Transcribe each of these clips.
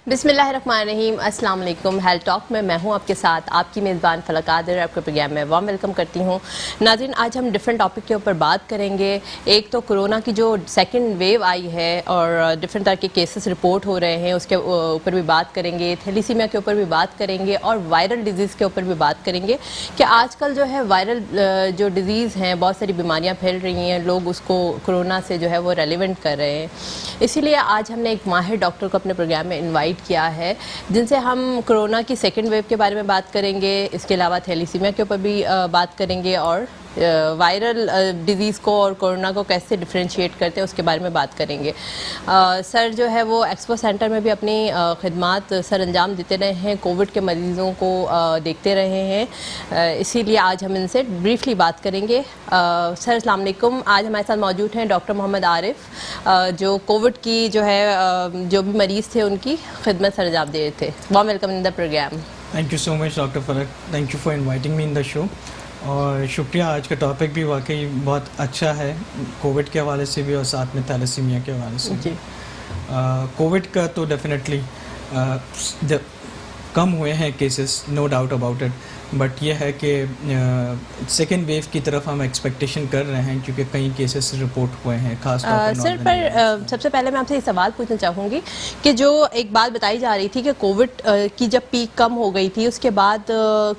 बिस्मिल्लाहिर्रहमानिर्रहीम, अस्सलाम वालेकुम। हेल्थ टॉक में मैं हूं आपके साथ, आपकी मेज़बान फलक आदिर। आपके प्रोग्राम में वार्म वेलकम करती हूं। नाज़रीन, आज हम डिफरेंट टॉपिक के ऊपर बात करेंगे। एक तो कोरोना की जो सेकंड वेव आई है और डिफरेंट तरह के केसेस रिपोर्ट हो रहे हैं, उसके ऊपर भी बात करेंगे। थैलीसीमिया के ऊपर भी बात करेंगे और वायरल डिजीज़ के ऊपर भी बात करेंगे कि आजकल जो है वायरल जो डिजीज़ हैं, बहुत सारी बीमारियाँ फैल रही हैं, लोग उसको कोरोना से जो है वो रेलिवेंट कर रहे हैं। इसीलिए आज हमने एक माहिर डॉक्टर को अपने प्रोग्राम में इन्वाइट किया है, जिनसे हम कोरोना की सेकेंड वेव के बारे में बात करेंगे। इसके अलावा थैलीसीमिया के ऊपर भी बात करेंगे और वायरल डिजीज़ को और कोरोना को कैसे डिफ्रेंशिएट करते हैं उसके बारे में बात करेंगे। सर जो है वो एक्सपो सेंटर में भी अपनी खिदमात सर अंजाम देते रहे हैं, कोविड के मरीज़ों को देखते रहे हैं। इसीलिए आज हम इनसे ब्रीफली बात करेंगे। सर अस्सलाम वालेकुम। आज हमारे साथ मौजूद हैं डॉक्टर मोहम्मद आरिफ, जो कोविड की जो है जो भी मरीज़ थे उनकी खिदमत सर अंजाम दे रहे थे। Warm welcome in the program. Thank you so much doctor Falak, thank you for inviting me in the show. और शुक्रिया, आज का टॉपिक भी वाकई बहुत अच्छा है, कोविड के हवाले से भी और साथ में थैलेसीमिया के हवाले से भी। कोविड का तो डेफिनेटली कम हुए हैं cases, no doubt about it, but ये है कि सेकेंड वेव की तरफ हम एक्सपेक्टेशन कर रहे हैं क्योंकि कई केसेस रिपोर्ट हुए हैं खास तौर पर। सर पर सबसे पहले मैं आपसे ये सवाल पूछना चाहूँगी कि जो एक बात बताई जा रही थी कि कोविड की जब पीक कम हो गई थी उसके बाद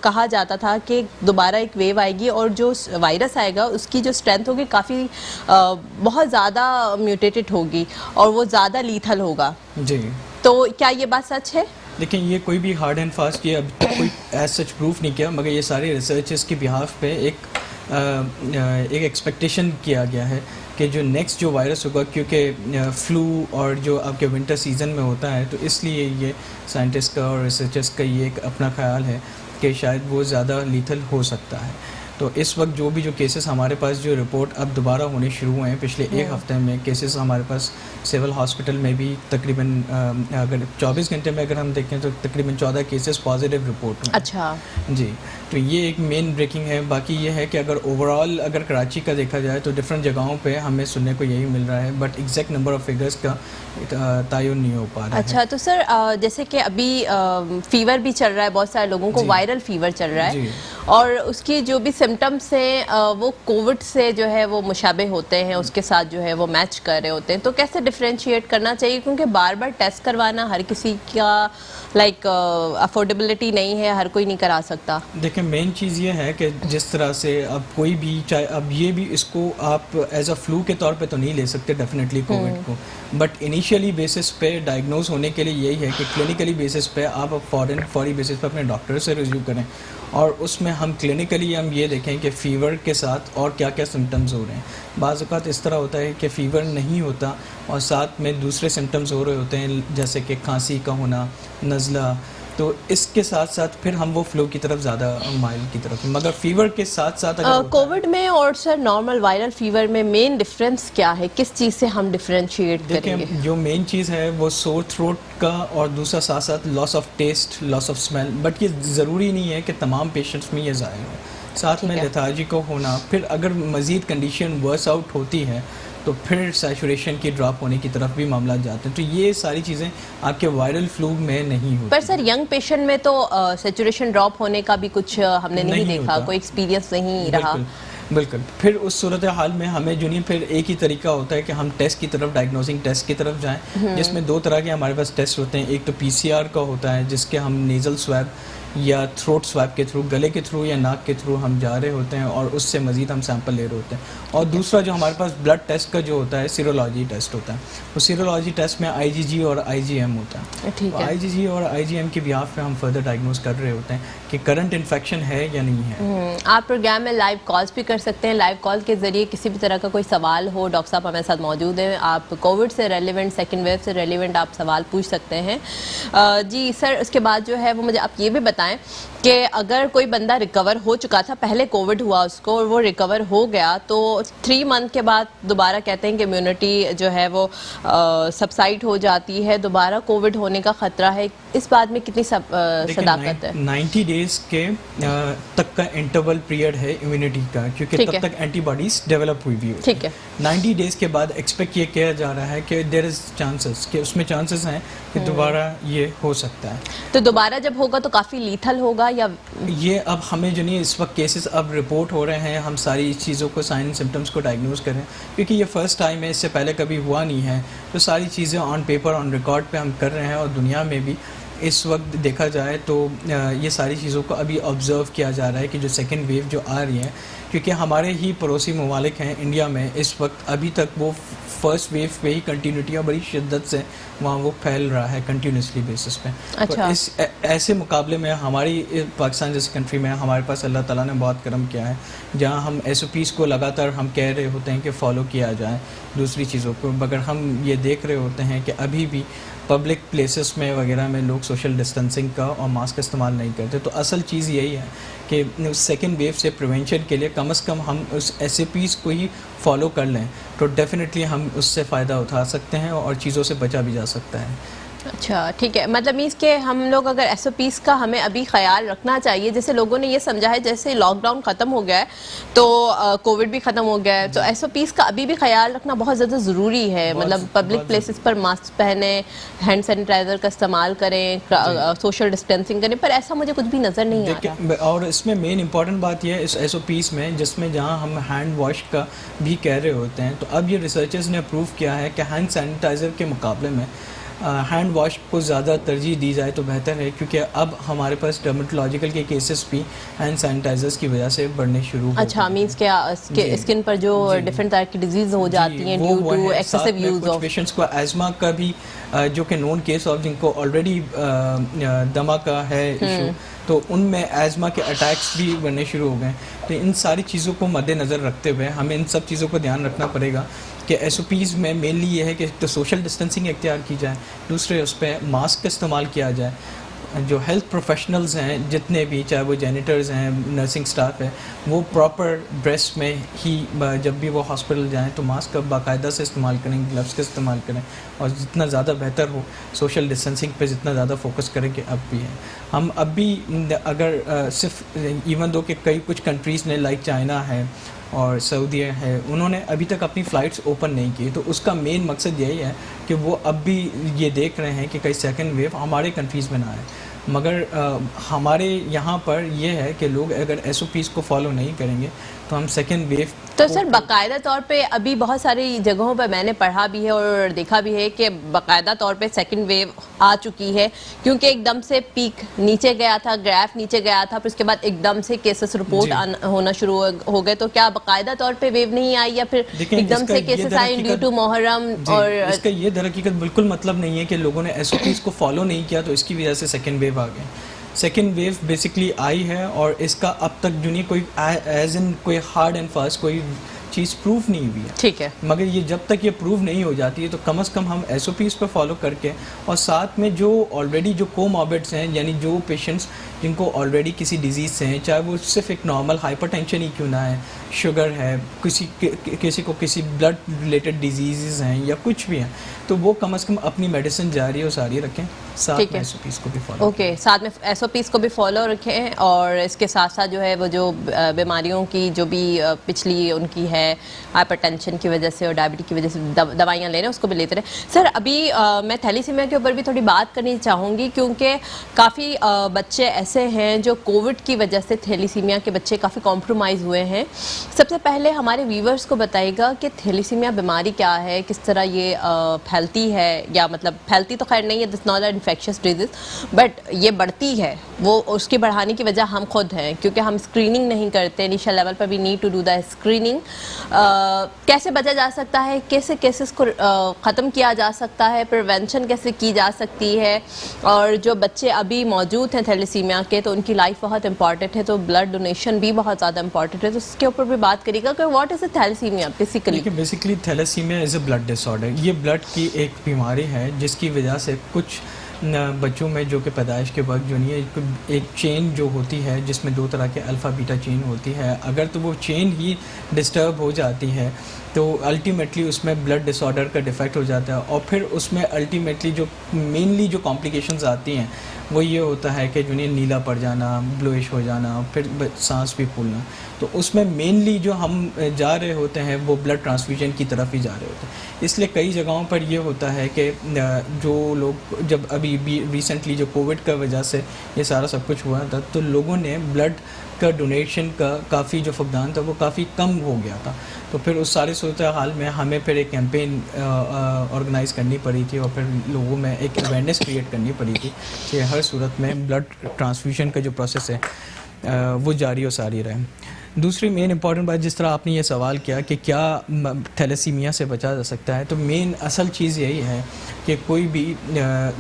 कहा जाता था कि दोबारा एक वेव आएगी और जो वायरस आएगा उसकी जो स्ट्रेंथ होगी काफ़ी बहुत ज़्यादा म्यूटेटेड होगी और वो ज़्यादा लीथल होगा जी, तो क्या ये बात सच है? देखिए, ये कोई भी हार्ड एंड फास्ट ये अभी तक कोई एज सच प्रूफ नहीं किया, मगर ये सारे रिसर्चर्स के बिहाफ पे एक एक्सपेक्टेशन किया गया है कि जो नेक्स्ट जो वायरस होगा, क्योंकि फ्लू और जो आपके विंटर सीज़न में होता है, तो इसलिए ये साइंटिस्ट का और रिसर्चर्स का ये एक अपना ख्याल है कि शायद वो ज़्यादा लीथल हो सकता है। तो इस वक्त जो भी जो केसेस हमारे पास जो रिपोर्ट अब दोबारा होने शुरू हुए हैं पिछले एक हफ्ते में, केसेस हमारे पास सिविल हॉस्पिटल में भी तकरीबन अगर 24 घंटे में अगर हम देखें तो तकरीबन 14 केसेस पॉजिटिव रिपोर्ट हुए। अच्छा जी, तो ये एक मेन ब्रेकिंग है। बाकी ये है कि अगर ओवरऑल अगर कराची का देखा जाए तो डिफरेंट जगहों पे हमें सुनने को यही मिल रहा है, but exact number of figures का तयन नहीं हो पा रहा है। अच्छा, तो सर जैसे कि अभी फीवर भी चल रहा है, बहुत सारे लोगों को वायरल फीवर चल रहा है और उसकी जो भी सिम्टम्स हैं वो कोविड से जो है वो मुशाबे होते हैं, उसके साथ जो है वो मैच कर रहे होते हैं, तो कैसे डिफ्रेंशिएट करना चाहिए? क्योंकि बार बार टेस्ट करवाना हर किसी का अफोर्डेबिलिटी नहीं है, हर कोई नहीं करा सकता। देखिए, मेन चीज़ ये है कि जिस तरह से अब कोई भी चाहे अब ये भी इसको आप एज अ फ्लू के तौर पे तो नहीं ले सकते डेफिनेटली कोविड को, बट इनिशियली बेसिस पे डायग्नोज होने के लिए यही है कि क्लिनिकली बेसिस पे आप फौरी बेसिस पे अपने डॉक्टर से रिव्यू करें और उसमें हम क्लिनिकली हम ये देखें कि फ़ीवर के साथ और क्या क्या सिम्टम्स हो रहे हैं। बाज़ औक़ात इस तरह होता है कि फ़ीवर नहीं होता और साथ में दूसरे सिम्टम्स हो रहे होते हैं, जैसे कि खांसी का होना, नज़ला, तो इसके साथ साथ फिर हम वो फ्लू की तरफ ज़्यादा माइल की तरफ, मगर फीवर के साथ साथ कोविड में और सर नॉर्मल वायरल फीवर में मेन डिफरेंस क्या है? किस चीज़ से हम डिफरेंशिएट करेंगे? जो मेन चीज़ है वो सोर थ्रोट का और दूसरा साथ साथ loss of taste, loss of smell, but ये ज़रूरी नहीं है कि तमाम पेशेंट्स में ये ज़ाहिर हो। साथ में लेथार्जी को होना, फिर अगर मज़ीद कंडीशन वर्स आउट होती है तो फिर सैचुरेशन की ड्रॉप होने की तरफ भी मामला जाते हैं। तो ये सारी चीज़ें आपके वायरल फ्लू में नहीं होती। पर सर यंग पेशेंट में तो सैचुरेशन ड्रॉप होने का भी कुछ हमने नहीं देखा, कोई एक्सपीरियंस नहीं रहा। बिल्कुल, फिर उस सूरत हाल में हमें जो नहीं फिर एक ही तरीका होता है कि हम टेस्ट की तरफ, डायग्नोसिंग टेस्ट की तरफ जाएं, जिसमें दो तरह के हमारे पास टेस्ट होते हैं। एक तो PCR का होता है जिसके हम नेज़ल स्वैब या थ्रोट स्वैब के थ्रू, गले के थ्रू या नाक के थ्रू हम जा रहे होते हैं और उससे मज़ीद हम सैंपल ले रहे होते हैं। और दूसरा जो हमारे पास ब्लड टेस्ट का जो होता है सीरोलॉजी टेस्ट होता है, वो सीरोलॉजी टेस्ट में IgG और IgM होता है। ठीक है, IgG और IgM के बिहाफ पे हम फर्दर डायग्नोज कर रहे होते हैं कि करंट इन्फेक्शन है या नहीं है। आप प्रोग्राम में लाइव कॉल्स भी कर सकते हैं, लाइव कॉल के ज़रिए किसी भी तरह का कोई सवाल हो, डॉक्टर साहब हमारे साथ मौजूद हैं, आप कोविड से रेलिवेंट, सेकेंड वेव से रेलिवेंट आप सवाल पूछ सकते हैं। जी सर, उसके बाद जो है वो मुझे आप ये भी बताएं कि अगर कोई बंदा रिकवर हो चुका था, पहले कोविड हुआ उसको और वो रिकवर हो गया, तो 3 मंथ के बाद दोबारा कहते हैं कि इम्यूनिटी जो है वो सबसाइड हो जाती है, दोबारा कोविड होने का खतरा है। इस बात में कितनी सदाकत है? 90 डेज के तक का इंटरवल पीरियड है इम्यूनिटी का, क्योंकि तब तक एंटीबॉडीज डेवलप हुई भी होती ठीक है। 90 डेज के बाद एक्सपेक्ट ये किया जा रहा है कि देयर इज चांसेस कि उसमें चांसेस हैं कि दोबारा ये हो सकता है। तो दोबारा जब होगा तो काफ़ी लीथल होगा या ये अब हमें जो नहीं, इस वक्त केसेस अब रिपोर्ट हो रहे हैं, हम सारी इस चीज़ों को, साइन सिम्टम्स को डायग्नोज करें, क्योंकि ये फर्स्ट टाइम है, इससे पहले कभी हुआ नहीं है। तो सारी चीज़ें ऑन पेपर, ऑन रिकॉर्ड पे हम कर रहे हैं, और दुनिया में भी इस वक्त देखा जाए तो ये सारी चीज़ों को अभी ऑब्ज़र्व किया जा रहा है कि जो सेकेंड वेव जो आ रही है, क्योंकि हमारे ही पड़ोसी ममालिक हैं इंडिया में, इस वक्त अभी तक वो फर्स्ट वेव पे ही कंटिन्यूटी और बड़ी शिद्दत से वहाँ वो फैल रहा है कंटिन्यूसली बेसिस पे। अच्छा। तो इस ऐसे मुकाबले में हमारी पाकिस्तान जैसी कंट्री में हमारे पास अल्लाह ताला ने बहुत करम किया है, जहाँ हम SOPs को लगातार हम कह रहे होते हैं कि फॉलो किया जाए दूसरी चीज़ों को, मगर हम ये देख रहे होते हैं कि अभी भी पब्लिक प्लेसेस में वगैरह में लोग सोशल डिस्टेंसिंग का और मास्क का इस्तेमाल नहीं करते। तो असल चीज़ यही है कि सेकेंड वेव से प्रिवेंशन के लिए कम से कम हम उस SOPs को ही फॉलो कर लें, तो डेफिनेटली हम उससे फ़ायदा उठा सकते हैं और चीज़ों से बचा भी जा सकता है। अच्छा, ठीक है। मतलब मीन्स के हम लोग अगर SOPs का हमें अभी ख्याल रखना चाहिए, जैसे लोगों ने ये समझा है जैसे लॉकडाउन ख़त्म हो गया है तो कोविड भी ख़त्म हो गया है, तो SOPs का अभी भी ख्याल रखना बहुत ज़्यादा ज़रूरी है। मतलब पब्लिक प्लेसेस पर मास्क पहने, हैंड सैनिटाइज़र का इस्तेमाल करें, सोशल डिस्टेंसिंग करें, पर ऐसा मुझे कुछ भी नज़र नहीं आ रहा। और इसमें मेन इंपॉर्टेंट बात यह है इस SOPs में, जिसमें जहाँ हम हैंड वॉश का भी कह रहे होते हैं, तो अब ये रिसर्चर्स ने प्रूव किया है कि हैंड सैनिटाइज़र के मुकाबले में हैंड वॉश को ज़्यादा तरजीह दी जाए तो बेहतर है, क्योंकि अब हमारे पास डर्मेटोलॉजिकल के केसेस भी हैंड सैनिटाइजर्स की वजह से बढ़ने शुरू हो। अच्छा, मींस क्या स्किन पर जो डिफरेंट तरह की डिजीज हो जाती हैं due to excessive use of. Patients को एज़मा का भी जो कि नोन केस ऑफ, जिनको ऑलरेडी दमा का है इशू, तो उनमें एज़मा के अटैक्स भी बनने शुरू हो गए। तो इन सारी चीज़ों को मद्देनज़र रखते हुए हमें इन सब चीज़ों को ध्यान रखना पड़ेगा कि SOPs में मेनली ये है कि तो सोशल डिस्टेंसिंग इख्तियार की जाए, दूसरे उस पर मास्क का इस्तेमाल किया जाए। जो हेल्थ प्रोफेशनल्स हैं जितने भी, चाहे वो जेनिटर्स हैं, नर्सिंग स्टाफ है, वो प्रॉपर ड्रेस में ही जब भी वो हॉस्पिटल जाएं तो मास्क का बाकायदा से इस्तेमाल करें, ग्लव्स का इस्तेमाल करें, और जितना ज़्यादा बेहतर हो सोशल डिस्टेंसिंग पे जितना ज़्यादा फोकस करें कि अब भी है। हम अब भी अगर सिर्फ इवन दो कि कई कुछ कंट्रीज़ ने लाइक चाइना है और सऊदी है, उन्होंने अभी तक अपनी फ़्लाइट्स ओपन नहीं की, तो उसका मेन मकसद यही है कि वो अब भी ये देख रहे हैं कि कहीं सेकंड वेव हमारे कंट्रीज़ में ना आए। मगर हमारे यहाँ पर ये है कि लोग अगर SOPs को फॉलो नहीं करेंगे तो हम सेकंड वेव। तो सर बाकायदा तौर पे अभी बहुत सारी जगहों पर मैंने पढ़ा भी है और देखा भी है कि बाकायदा तौर पे सेकंड वेव आ चुकी है, क्योंकि एकदम से पीक नीचे गया था, ग्राफ नीचे गया था, फिर उसके बाद एकदम से केसेस रिपोर्ट होना शुरू हो गए। तो क्या बाकायदा तौर पे वेव नहीं आई या फिर एकदम से केसेस आए ड्यू टू मुहर्रम? और इसका ये दरहकीकत बिल्कुल मतलब नहीं है कि लोगों ने SOPs को फॉलो नहीं किया तो इसकी वजह से सेकेंड वेव आ गए। सेकेंड वेव बेसिकली आई है और इसका अब तक जो नहीं कोई एज इन कोई हार्ड एंड फास्ट कोई चीज़ प्रूफ नहीं हुई है। ठीक है, मगर ये जब तक ये प्रूव नहीं हो जाती है तो कम से कम हम SOPs पर फॉलो करके, और साथ में जो ऑलरेडी जो कोमॉर्बिड्स हैं, यानी जो पेशेंट्स जिनको ऑलरेडी किसी डिजीज़ से हैं, चाहे वो सिर्फ एक नॉर्मल हाइपरटेंशन ही क्यों ना है, शुगर है, किसी को किसी ब्लड रिलेटेड डिजीज़ हैं या कुछ भी हैं, तो वो कम से कम अपनी मेडिसिन जारी और सारी रखें, साथ में SOPs को भी फॉलो। ओके, साथ में SOPs को भी फॉलो रखें, और इसके साथ साथ जो है वो जो बीमारियों की जो भी पिछली उनकी है हाइपरटेंशन की वजह से और डायबिटीज की वजह से दवाइयाँ ले रहे हैं उसको भी लेते रहे। सर अभी मैं थैलीसीमिया के ऊपर भी थोड़ी बात करनी चाहूँगी, क्योंकि काफ़ी बच्चे ऐसे हैं जो कोविड की वजह से थैलीसीमिया के बच्चे काफ़ी कॉम्प्रोमाइज़ हुए हैं। सबसे पहले हमारे व्यूवर्स को बताइएगा कि थैलीसीमिया बीमारी क्या है, किस तरह ये फैलती है, या मतलब फैलती तो खैर नहीं है, this not an infectious disease, but ये बढ़ती है, वो उसके बढ़ाने की वजह हम खुद हैं, क्योंकि हम स्क्रीनिंग नहीं करते। इनिशियल लेवल पर we need to do the screening. कैसे बचा जा सकता है, कैसे केसेस को ख़त्म किया जा सकता है, प्रिवेंशन कैसे की जा सकती है, और जो बच्चे अभी मौजूद हैं थैलेसीमिया के तो उनकी लाइफ बहुत इंपॉर्टेंट है, तो ब्लड डोनेशन भी बहुत ज़्यादा इंपॉर्टेंट है, तो उसके ऊपर भी बात करिएगा कि what is thalassemia basically. Thalassemia is a blood disorder. ये ब्लड की एक बीमारी है जिसकी वजह से कुछ बच्चों में जो कि पैदाइश के वक्त जो नहीं है एक चेन जो होती है जिसमें 2 तरह के अल्फ़ा बीटा चेन होती है, अगर तो वो चेन ही डिस्टर्ब हो जाती है तो अल्टीमेटली उसमें ब्लड डिसऑर्डर का डिफेक्ट हो जाता है, और फिर उसमें अल्टीमेटली जो मेनली जो कॉम्प्लिकेशंस आती हैं वो ये होता है कि जो नहीं नीला पड़ जाना, ब्लूइश हो जाना, फिर सांस भी फूलना। तो उसमें मेनली जो हम जा रहे होते हैं वो ब्लड ट्रांसफ्यूजन की तरफ ही जा रहे होते हैं। इसलिए कई जगहों पर ये होता है कि जो लोग जब अभी भी रिसेंटली जो कोविड का वजह से ये सारा सब कुछ हुआ था तो लोगों ने ब्लड का डोनेशन का काफ़ी जो फुकदान था वो काफ़ी कम हो गया था। तो फिर उस सारी सूरत हाल में हमें फिर एक कैंपेन ऑर्गेनाइज़ करनी पड़ी थी और फिर लोगों में एक अवेयरनेस क्रिएट करनी पड़ी थी कि हर सूरत में ब्लड ट्रांसफ्यूजन का जो प्रोसेस है वो जारी और सारी रहे। दूसरी मेन इंपॉर्टेंट बात, जिस तरह आपने ये सवाल किया कि क्या थैलेसीमिया से बचा जा सकता है, तो मेन असल चीज़ यही है कि कोई भी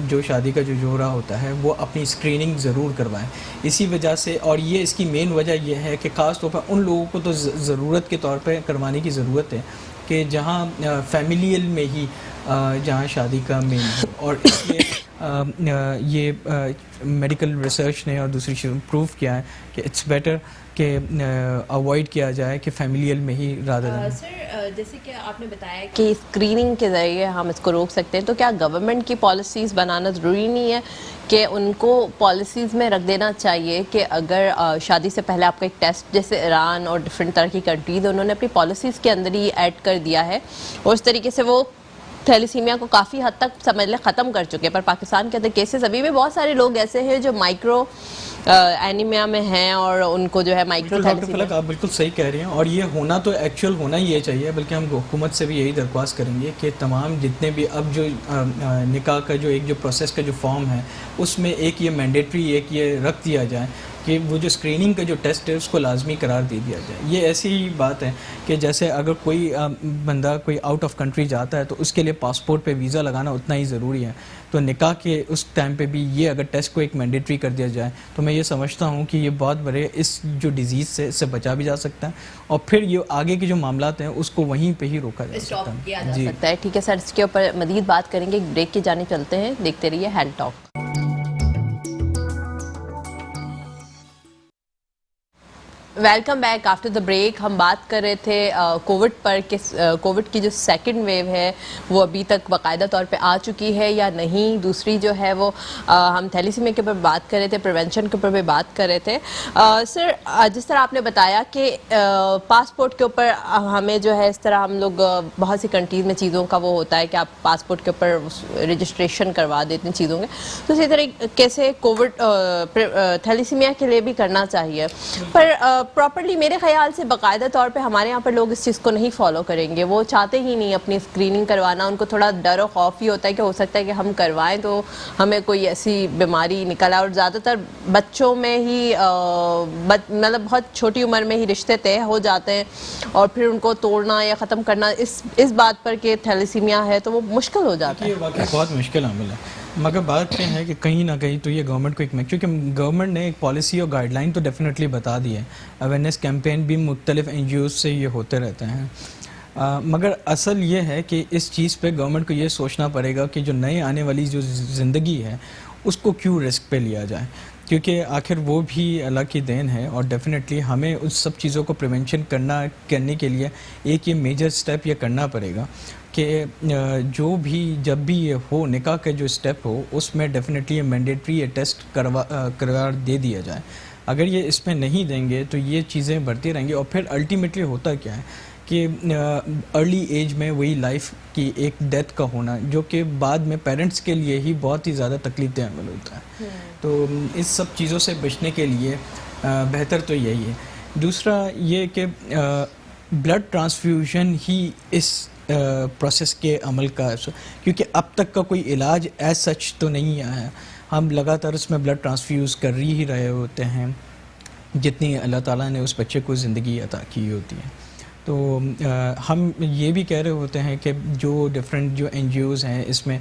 जो शादी का जो जोड़ा होता है वो अपनी स्क्रीनिंग ज़रूर करवाएं। इसी वजह से, और ये इसकी मेन वजह यह है कि ख़ास तौर पर उन लोगों को तो ज़रूरत के तौर पर करवाने की ज़रूरत है कि जहाँ फैमिलियल में ही जहाँ शादी का मेन हो, और इसलिए ये मेडिकल रिसर्च ने और दूसरी चीज़ प्रूव किया है कि इट्स बेटर कि अवॉइड किया जाए कि फैमिलियल में ही रादर सर, जैसे कि आपने बताया कि स्क्रीनिंग के ज़रिए हम इसको रोक सकते हैं, तो क्या गवर्नमेंट की पॉलिसीज़ बनाना ज़रूरी नहीं है कि उनको पॉलिसीज़ में रख देना चाहिए कि अगर शादी से पहले आपका एक टेस्ट, जैसे ईरान और डिफरेंट तरह की कंट्रीज़ उन्होंने अपनी पॉलिसीज़ के अंदर ही ऐड कर दिया है और उस तरीके से वो थैलेसीमिया को काफ़ी हद तक समझ लें ख़त्म कर चुके हैं। पर पाकिस्तान के अंदर केसेस अभी भी बहुत सारे लोग ऐसे हैं जो माइक्रो एनीमिया में हैं और उनको जो है माइक्रो थैलेसीमिया। आप बिल्कुल सही कह रही हैं, और ये होना तो एक्चुअल होना ही ये चाहिए, बल्कि हम हुकूमत से भी यही दरख्वास्त करेंगे कि तमाम जितने भी अब जो निकाह का जो एक जो प्रोसेस का जो फॉर्म है उसमें एक ये मैंडेटरी एक ये रख दिया जाए कि वो जो स्क्रीनिंग का जो टेस्ट है उसको लाजमी करार दे दिया जाए। ये ऐसी ही बात है कि जैसे अगर कोई बंदा कोई आउट ऑफ कंट्री जाता है तो उसके लिए पासपोर्ट पे वीज़ा लगाना उतना ही ज़रूरी है, तो निकाह के उस टाइम पे भी ये अगर टेस्ट को एक मैंडेटरी कर दिया जाए तो मैं ये समझता हूँ कि ये बहुत बड़े इस जो डिज़ीज़ से इससे बचा भी जा सकता है और फिर ये आगे के जो मामलात हैं उसको वहीं पर ही रोका जा सकता है। ठीक है सर, इसके ऊपर मज़ीद बात करेंगे, एक ब्रेक की जाने चलते हैं, देखते रहिए health talk. Welcome back after the break. हम बात कर रहे थे कोविड पर कि कोविड की जो सेकंड वेव है वो अभी तक बाकायदा तौर पे आ चुकी है या नहीं। दूसरी जो है वो हम थैलेसीमिया के ऊपर बात कर रहे थे, प्रिवेंशन के ऊपर भी बात कर रहे थे। सर, जिस तरह आपने बताया कि पासपोर्ट के ऊपर हमें जो है इस तरह हम लोग बहुत सी कंट्रीज़ में चीज़ों का वो होता है कि आप पासपोर्ट के ऊपर रजिस्ट्रेशन करवा देते हैं चीज़ों के, तो इसी तरीके से कोविड थैलेसीमिया के लिए भी करना चाहिए। पर प्रॉपर्ली मेरे ख्याल से बाकायदा तौर पे हमारे यहाँ पर लोग इस चीज़ को नहीं फॉलो करेंगे, वो चाहते ही नहीं अपनी स्क्रीनिंग करवाना। उनको थोड़ा डर और खौफ ही होता है कि हो सकता है कि हम करवाएं तो हमें कोई ऐसी बीमारी निकल आए, और ज़्यादातर बच्चों में ही मतलब बहुत छोटी उम्र में ही रिश्ते तय हो जाते हैं और फिर उनको तोड़ना या ख़त्म करना इस बात पर कि थैलेसीमिया है तो वो मुश्किल हो जाता है। बहुत मुश्किल अमल है, मगर बात क्या है कि कहीं ना कहीं तो ये गवर्नमेंट को एक, क्योंकि गवर्नमेंट ने एक पॉलिसी और गाइडलाइन तो डेफिनेटली बता दी है, अवेयरनेस कैंपेन भी मुख्तलिफ NGOs से ये होते रहते हैं, मगर असल ये है कि इस चीज़ पे गवर्नमेंट को ये सोचना पड़ेगा कि जो नए आने वाली जो ज़िंदगी है उसको क्यों रिस्क पे लिया जाए, क्योंकि आखिर वो भी अल्लाह की देन है और डेफिनेटली हमें उस सब चीज़ों को प्रिवेंशन करने के लिए एक ये मेजर स्टेप ये करना पड़ेगा कि जो भी जब भी ये हो निकाह का जो स्टेप हो उसमें डेफिनेटली ये मैंडेटरी ये टेस्ट करार दे दिया जाए। अगर ये इसमें नहीं देंगे तो ये चीज़ें बढ़ती रहेंगी और फिर अल्टीमेटली होता क्या है कि अर्ली एज में वही लाइफ की एक डेथ का होना जो कि बाद में पेरेंट्स के लिए ही बहुत ही ज़्यादा तकलीफ देह अमल होता है। तो इस सब चीज़ों से बचने के लिए बेहतर तो यही है। दूसरा ये कि ब्लड ट्रांसफ्यूजन ही इस प्रोसेस के अमल का, क्योंकि अब तक का कोई इलाज एज सच तो नहीं आया है, हम लगातार उसमें ब्लड ट्रांसफ्यूज़ कर ही रहे होते हैं जितनी अल्लाह ताला ने उस बच्चे को ज़िंदगी अता की होती है। तो हम ये भी कह रहे होते हैं कि जो डिफरेंट जो NGOs हैं इसमें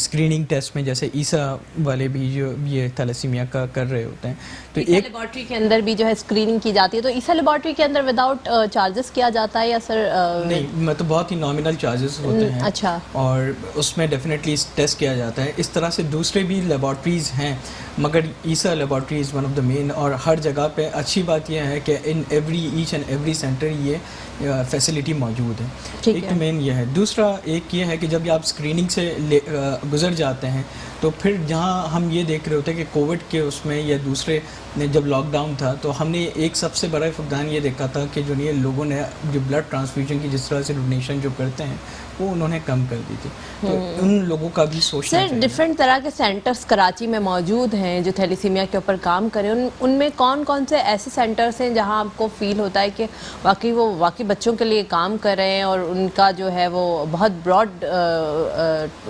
स्क्रीनिंग टेस्ट में जैसे ईसा वाले भी जो ये थैलेसीमिया का कर रहे होते हैं, तो ईसा एक लेबॉर्ट्री के अंदर भी जो है स्क्रीनिंग की जाती है, तो ईसा लेबॉर्ट्री के अंदर विदाउट चार्जेस किया जाता है या सर? नहीं, मतलब बहुत ही नॉमिनल चार्जेस होते हैं। अच्छा। और उसमें डेफिनेटली टेस्ट किया जाता है। इस तरह से दूसरे भी लेबॉर्ट्रीज़ हैं, मगर ईसा laboratory is one of the main, और हर जगह पे अच्छी बात यह है कि in each and every centre ये फैसिलिटी मौजूद है। एक तो मेन ये है। दूसरा एक ये है कि जब आप स्क्रीनिंग से गुजर जाते हैं तो फिर जहाँ हम ये देख रहे होते हैं कि कोविड के उसमें या दूसरे जब लॉकडाउन था तो हमने एक सबसे बड़ा फुकदान ये देखा था कि जो ये लोगों ने जो ब्लड ट्रांसफ्यूजन की जिस तरह से डोनेशन जो करते हैं वो उन्होंने कम कर दी थी। तो उन लोगों का भी सोचना चाहिए। डिफरेंट तरह के सेंटर्स कराची में मौजूद हैं जो थैलेसीमिया के ऊपर काम करें, उनमें कौन कौन से ऐसे सेंटर्स हैं जहां आपको फील होता है कि वाकई बच्चों के लिए काम कर रहे हैं और उनका जो है वो बहुत ब्रॉड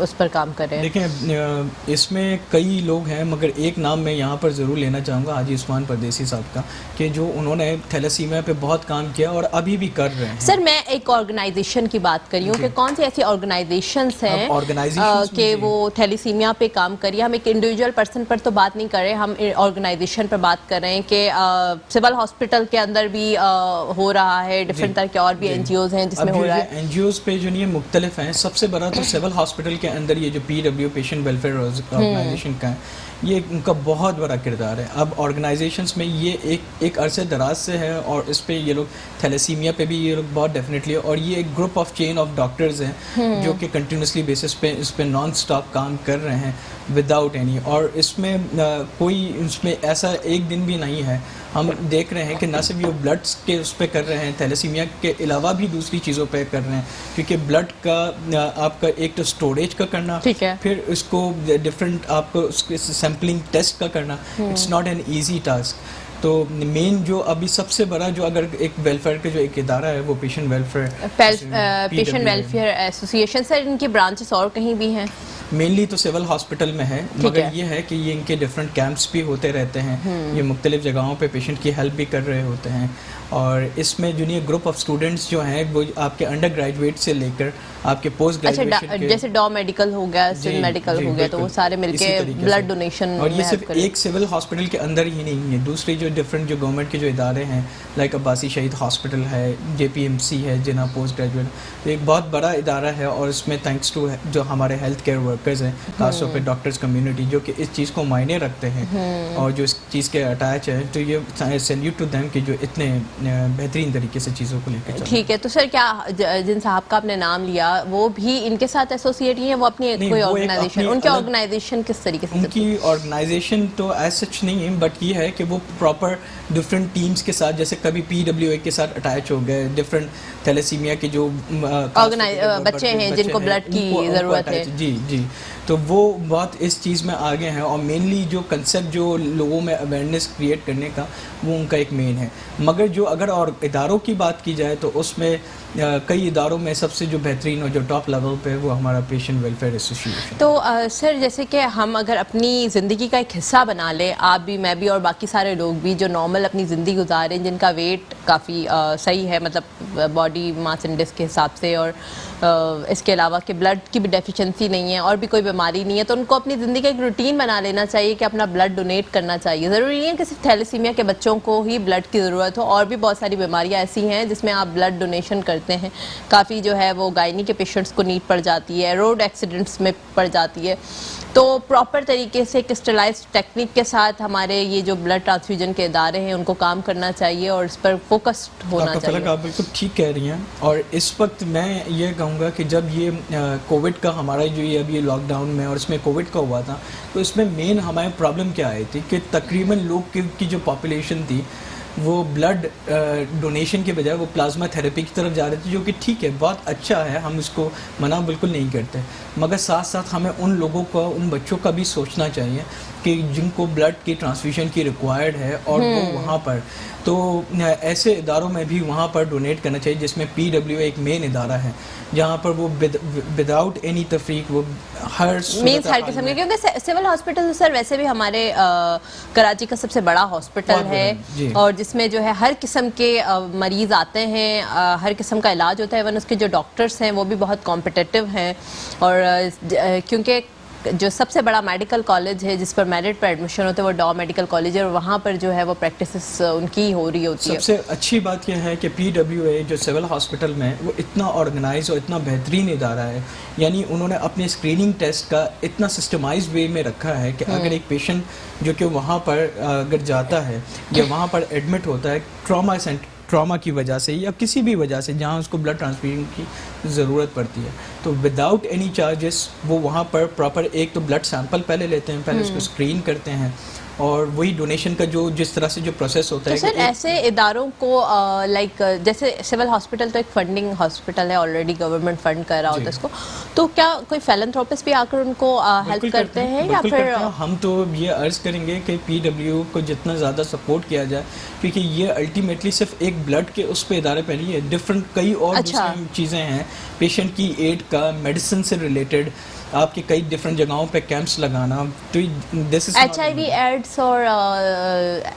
उस पर काम कर रहे हैं? देखें, इसमें कई लोग हैं, मगर एक नाम मैं यहाँ पर ज़रूर लेना चाहूँगा, हाजी उस्मान परदेसी साहब का, कि जो उन्होंने थैलेसीमिया पे बहुत काम किया और अभी भी कर रहे हैं। सर, मैं एक ऑर्गेनाइजेशन की बात कर रही हूँ कि कौन सी ऐसी ऑर्गेनाइजेशंस हैं कि वो थैलेसीमिया पे काम करिए। हम एक इंडिविजुअल पर्सन पर तो बात नहीं कर रहे, हम ऑर्गेनाइजेशन पर बात कर रहे हैं कि सिविल हॉस्पिटल के अंदर भी हो रहा है, डिफरेंट तरह के और भी NGOs हैं जिसमें हो रहा है। NGOs पे जो ये मुख्तलिफ हैं। सबसे बड़ा तो सिविल हॉस्पिटल के अंदर ये जो PW पेशेंट वेलफेयर ऑर्गेनाइजेशन का है, ये उनका बहुत बड़ा किरदार है। अब ऑर्गेनाइजेशंस में ये एक अरसे दराज से है और इस पे ये लोग थैलेसीमिया पे भी ये लोग बहुत डेफिनेटली, और ये एक group of chain of doctors हैं जो कि कंटिन्यूसली बेसिस पे इस पे नॉन स्टॉप काम कर रहे हैं विदाउट एनी, और इसमें कोई इसमें ऐसा एक दिन भी नहीं है। हम देख रहे हैं कि न सिर्फ ये ब्लड्स के उस पर कर रहे हैं, थैलेसीमिया के अलावा भी दूसरी चीज़ों पे कर रहे हैं, क्योंकि ब्लड का आपका एक तो स्टोरेज का करना, फिर उसको डिफरेंट आपको उसके सैम्पलिंग टेस्ट का करना, it's not an easy task. तो मेन जो अभी सबसे बड़ा जो अगर एक वेलफेयर का जो एक इदारा है वो पेशेंट वेलफेयर एसोसिएशन। सर, इनकी ब्रांचेस और कहीं भी हैं? मेनली तो सिविल हॉस्पिटल में है, मगर ये है कि ये इनके डिफरेंट कैंप्स भी होते रहते हैं, ये मुख्तलिफ जगहों पे पेशेंट की हेल्प भी कर रहे होते हैं। और इसमें जो ये ग्रुप ऑफ स्टूडेंट्स जो हैं वो आपके अंडर ग्रेजुएट से लेकर आपके पोस्ट ग्रेजुएशन के, जैसे डॉ मेडिकल हो गया, सिविल मेडिकल हो गया, तो वो सारे मिलके ब्लड डोनेशन। और ये सिर्फ एक सिविल हॉस्पिटल के अंदर ही नहीं है, दूसरे जो डिफरेंट जो गवर्नमेंट के जो इदारे हैं, लाइक अब्बासी शहीद हॉस्पिटल है, JPMC है, जिना पोस्ट ग्रेजुएट, तो एक बहुत बड़ा इदारा है। और इसमें थैंक्स टू जो हमारे हेल्थ केयर वर्कर्स हैं, खासतौर पर डॉक्टर्स कम्युनिटी जो कि इस चीज़ को मायने रखते हैं और जो इस चीज़ के अटैच है, तो ये सैल्यूट टू देम कि जो इतने बेहतरीन तरीके से चीज़ों को लेकर चल। ठीक है, तो सर क्या जिन साहब का आपने नाम लिया वो भी इनके साथ एसोसिएट ही है, वो अपनी कोई ऑर्गेनाइजेशन, उनके ऑर्गेनाइजेशन किस तरीके से? उनकी ऑर्गेनाइजेशन तो एज सच नहीं है, बट ये है कि वो प्रॉपर डिफरेंट टीम्स के साथ, जैसे कभी PWA के साथ अटैच हो गए, डिफरेंट थैलेसीमिया के जो बच्चे हैं जिनको ब्लड की ज़रूरत है, जी, तो वो बहुत इस चीज़ में आगे हैं। और मेनली जो कंसेप्ट जो लोगों में अवेयरनेस क्रिएट करने का, वो उनका एक मेन है। मगर जो अगर और इदारों की बात की जाए तो उसमें कई इदारों में सबसे जो बेहतरीन और जो टॉप लेवल पे है वो हमारा पेशेंट वेलफेयर एसोसिएशन। तो सर, जैसे कि हम अगर अपनी ज़िंदगी का एक हिस्सा बना लें, आप भी, मैं भी और बाकी सारे लोग भी जो नॉर्मल अपनी ज़िंदगी गुजारें, जिनका वेट काफ़ी सही है, मतलब बॉडी मास इंडेक्स के हिसाब से, और इसके अलावा कि ब्लड की भी डेफिशिएंसी नहीं है और भी कोई बीमारी नहीं है, तो उनको अपनी ज़िंदगी का एक रूटीन बना लेना चाहिए कि अपना ब्लड डोनेट करना चाहिए। ज़रूरी नहीं है कि सिर्फ थैलेसीमिया के बच्चों को ही ब्लड की ज़रूरत हो, और भी बहुत सारी बीमारियाँ ऐसी हैं जिसमें आप ब्लड डोनेशन करते हैं। काफ़ी जो है वो गायनी के पेशेंट्स को नीड पड़ जाती है, रोड एक्सीडेंट्स में पड़ जाती है, तो प्रॉपर तरीके से क्रिस्टलाइज्ड टेक्निक के साथ हमारे ये जो ब्लड ट्रांसफ्यूजन के इदारे हैं उनको काम करना चाहिए और इस पर फोकस्ड होना चाहिए। आप बिल्कुल ठीक कह रही हैं। और इस वक्त मैं ये कहूँगा कि जब ये कोविड का हमारा जो ये अभी लॉकडाउन में और इसमें कोविड का हुआ था, तो इसमें मेन हमारी प्रॉब्लम क्या आई थी कि तकरीबन लोग की जो पॉपुलेशन थी वो ब्लड डोनेशन के बजाय वो प्लाज्मा थेरेपी की तरफ जा रहे थे, जो कि ठीक है, बहुत अच्छा है, हम इसको मना बिल्कुल नहीं करते, मगर साथ साथ हमें उन लोगों का, उन बच्चों का भी सोचना चाहिए कि जिनको ब्लड की ट्रांसफ्यूजन की रिक्वायर्ड है और वो वहाँ पर, तो ऐसे इदारों में भी वहाँ पर डोनेट करना चाहिए, जिसमें PWA एक मेन इदारा है जहाँ पर वो विदाउट एनी तफरीक वो हर मीन्स हर किस्म के, क्योंकि सिविल हॉस्पिटल सर वैसे भी हमारे कराची का सबसे बड़ा हॉस्पिटल है और जिसमें जो है हर किस्म के मरीज आते हैं, हर किस्म का इलाज होता है। इवन उसके जो डॉक्टर्स हैं वो भी बहुत कॉम्पिटिटिव हैं और क्योंकि जो सबसे बड़ा मेडिकल कॉलेज है जिस पर मेरिट पर एडमिशन होता है वो डॉ मेडिकल कॉलेज है और वहाँ पर जो है वो प्रैक्टिस उनकी हो रही होती है। सबसे अच्छी बात यह है कि PWA जो सिविल हॉस्पिटल में वो इतना ऑर्गेनाइज और इतना बेहतरीन इदारा है, यानी उन्होंने अपने स्क्रीनिंग टेस्ट का इतना सिस्टमाइज वे में रखा है कि अगर एक पेशेंट जो कि वहाँ पर अगर जाता है या वहाँ पर एडमिट होता है ट्रॉमा की वजह से या किसी भी वजह से जहाँ उसको ब्लड ट्रांसफ्यूजन की ज़रूरत पड़ती है, तो विदाउट एनी चार्जेस वो वहाँ पर प्रॉपर एक तो ब्लड सैंपल पहले लेते हैं, पहले उसको स्क्रीन करते हैं और वही डोनेशन का जो जिस तरह से जो प्रोसेस होता है। तो सर ऐसे इदारों को लाइक जैसे सिविल हॉस्पिटल तो एक फंडिंग हॉस्पिटल है, ऑलरेडी गवर्नमेंट फंड कर रहा होता है इसको, तो क्या कोई फिलैंथ्रोपिस्ट भी आकर उनको हेल्प करते हैं या फिर हम तो ये अर्ज करेंगे कि PWA को जितना ज़्यादा सपोर्ट किया जाए, क्योंकि ये अल्टीमेटली सिर्फ एक ब्लड के उस पे इदारे पे नहीं है, डिफरेंट कई और दूसरी चीज़ें हैं, पेशेंट की एड का, मेडिसिन से रिलेटेड आपके कई डिफरेंट जगहों पे कैंप्स लगाना, तो दिस इज HIV एड्स और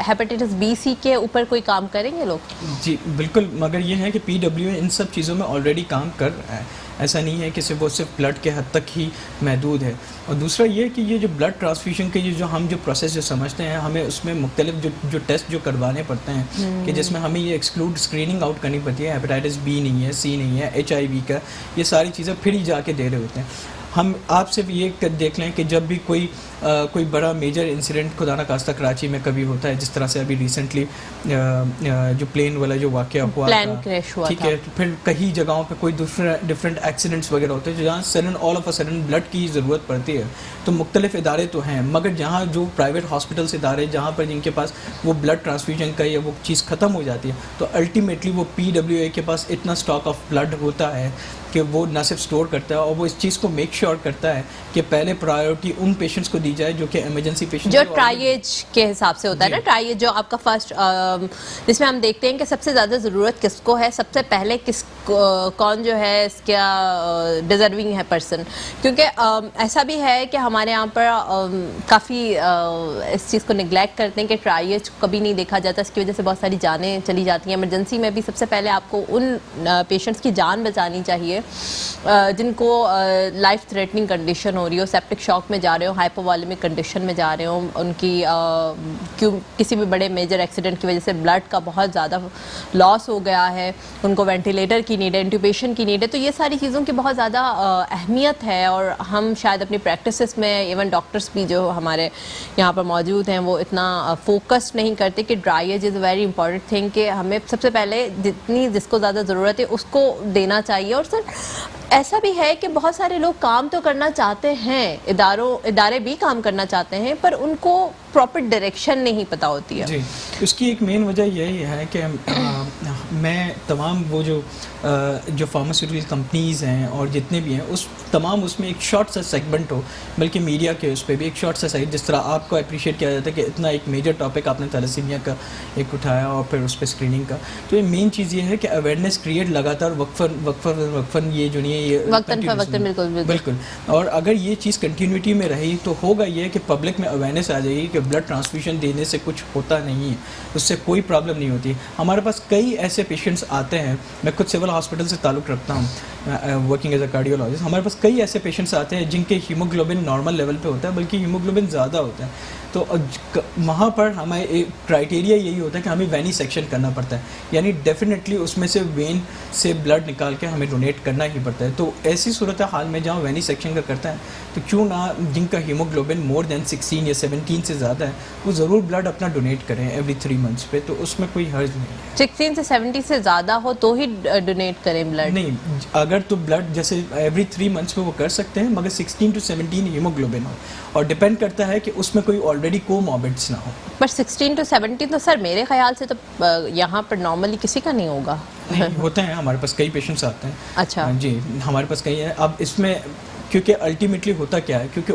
हेपेटाइटिस B-C के ऊपर कोई काम करेंगे लोग? जी बिल्कुल, मगर ये है कि PWA इन सब चीज़ों में ऑलरेडी काम कर रहा है, ऐसा नहीं है कि सिर्फ वो सिर्फ ब्लड के हद तक ही महदूद है। और दूसरा ये कि ये जो ब्लड ट्रांसफ्यूजन के जो हम जो प्रोसेस जो समझते हैं, हमें उसमें मुख्तलिफ जो टेस्ट जो करवाने पड़ते हैं कि जिसमें हमें ये एक्सक्लूड स्क्रीनिंग आउट करनी पड़ती है, हेपेटाइटिस B नहीं है, C नहीं है, HIV का, ये सारी चीज़ें फिर ही जाके दे रहे होते हैं। हम आप सिर्फ ये देख लें कि जब भी कोई बड़ा मेजर इंसिडेंट खुदा न खास्ता कराची में कभी होता है, जिस तरह से अभी रिसेंटली जो प्लेन वाला जो वाक़या हुआ प्लेन क्रैश हुआ, ठीक है, तो फिर कई जगहों पे कोई डिफरेंट एक्सीडेंट्स वगैरह होते हैं जहाँ sudden all of a sudden blood की ज़रूरत पड़ती है। तो मुख्तलिफ इदारे तो हैं, मगर जहाँ जो प्राइवेट हॉस्पिटल्स इदारे जहाँ पर जिनके पास वो ब्लड ट्रांसफ्यूजन का या वो चीज़ ख़त्म हो जाती है, तो अल्टीमेटली वो PWA के पास इतना स्टॉक ऑफ ब्लड होता है कि वो न सिर्फ स्टोर करता है और वो इस चीज़ को मेक श्योर करता है कि पहले प्रायोरिटी उन पेशेंट्स को दी जाए जो कि इमरजेंसी पेशेंट, जो ट्राइएज के हिसाब से होता है ना, ट्राइएज जो आपका फर्स्ट, जिसमें हम देखते हैं कि सबसे ज़्यादा ज़रूरत किसको है, सबसे पहले कौन जो है इसका डिज़र्विंग है पर्सन, क्योंकि ऐसा भी है कि हमारे यहाँ पर काफ़ी इस चीज़ को निगलेक्ट करते हैं कि ट्राइएज कभी नहीं देखा जाता, इसकी वजह से बहुत सारी जानें चली जाती हैं। इमरजेंसी में भी सबसे पहले आपको उन पेशेंट्स की जान बचानी चाहिए जिनको लाइफ थ्रेटनिंग कंडीशन हो रही हो, सेप्टिक शॉक में जा रहे हो, हाइपोवॉलेमिक कंडीशन में जा रहे हो, उनकी किसी भी बड़े मेजर एक्सीडेंट की वजह से ब्लड का बहुत ज़्यादा लॉस हो गया है, उनको वेंटिलेटर की नीड है, इंट्यूबेशन की नीड है। तो ये सारी चीज़ों की बहुत ज़्यादा अहमियत है और हम शायद अपनी प्रैक्टिसेस में, इवन डॉक्टर्स भी जो हमारे यहाँ पर मौजूद हैं, वो इतना फोकस नहीं करते कि ड्राइएज is a very important thing, कि हमें सबसे पहले जिसको ज़्यादा ज़रूरत है उसको देना चाहिए। और सर ऐसा भी है कि बहुत सारे लोग काम तो करना चाहते हैं, इदारे भी काम करना चाहते हैं, पर उनको प्रॉपर डायरेक्शन नहीं पता होती है। जी, उसकी एक मेन वजह यही है कि मैं तमाम वो जो फार्मास्यूटिकल कंपनीज़ हैं और जितने भी हैं उस तमाम उसमें एक शॉर्ट सा सेगमेंट हो, बल्कि मीडिया के उस पर भी एक शॉर्ट सा सेगमेंट, जिस तरह आपको अप्रिशिएट किया जाता है कि इतना एक मेजर टॉपिक आपने थैलेसीमिया का एक उठाया और फिर उस पर स्क्रीनिंग का, तो ये मेन चीज़ ये है कि अवेयरनेस क्रिएट लगातार वक्फन ये जो नहीं है ये वक्तन बिल्कुल, और अगर ये चीज़ कंटिन्यूटी में रही तो होगा ये कि पब्लिक में अवेयरनेस आ जाएगी कि ब्लड ट्रांसफ्यूजन देने से कुछ होता नहीं है, उससे कोई प्रॉब्लम नहीं होती। हमारे पास कई ऐसे पेशेंट्स आते हैं, मैं खुद सिविल हॉस्पिटल से ताल्लुक़ रखता हूँ वर्किंग एज अ कार्डियोलॉजिस्ट, हमारे पास कई ऐसे पेशेंट्स आते हैं जिनके हीमोग्लोबिन नॉर्मल लेवल पे होता है, बल्कि हीमोग्लोबिन ज़्यादा होता है, तो वहाँ पर हमें एक क्राइटेरिया यही होता है कि हमें वेनी सेक्शन करना पड़ता है, यानी डेफिनेटली उसमें से वेन से ब्लड निकाल के हमें डोनेट करना ही पड़ता है। तो ऐसी सूरत हाल में जहाँ वेनी सेक्शन का करता है, तो क्यों ना जिनका हीमोग्लोबिन मोर देन 16 या 17 से ज़्यादा है वो ज़रूर ब्लड अपना डोनेट करें एवरी 3 मंथ्स पे, तो उसमें कोई हर्ज नहीं है। 16 से 70 से ज़्यादा हो तो ही डोनेट करें ब्लड? नहीं, अगर तो ब्लड जैसे एवरी 3 मंथ्स में वो कर सकते हैं, मगर 16 to 17 हीमोग्लोबिन हो, और डिपेंड करता है कि उसमें कोई ऑलरेडी कोमॉर्बिड्स ना हो। पर 16 to 17 तो सर मेरे ख्याल से तो यहाँ पर नॉर्मली किसी का नहीं होगा। होते हैं, हमारे पास कई पेशेंट्स आते हैं। अच्छा जी, हमारे पास कई है। अब इसमें क्योंकि अल्टीमेटली होता क्या है, क्योंकि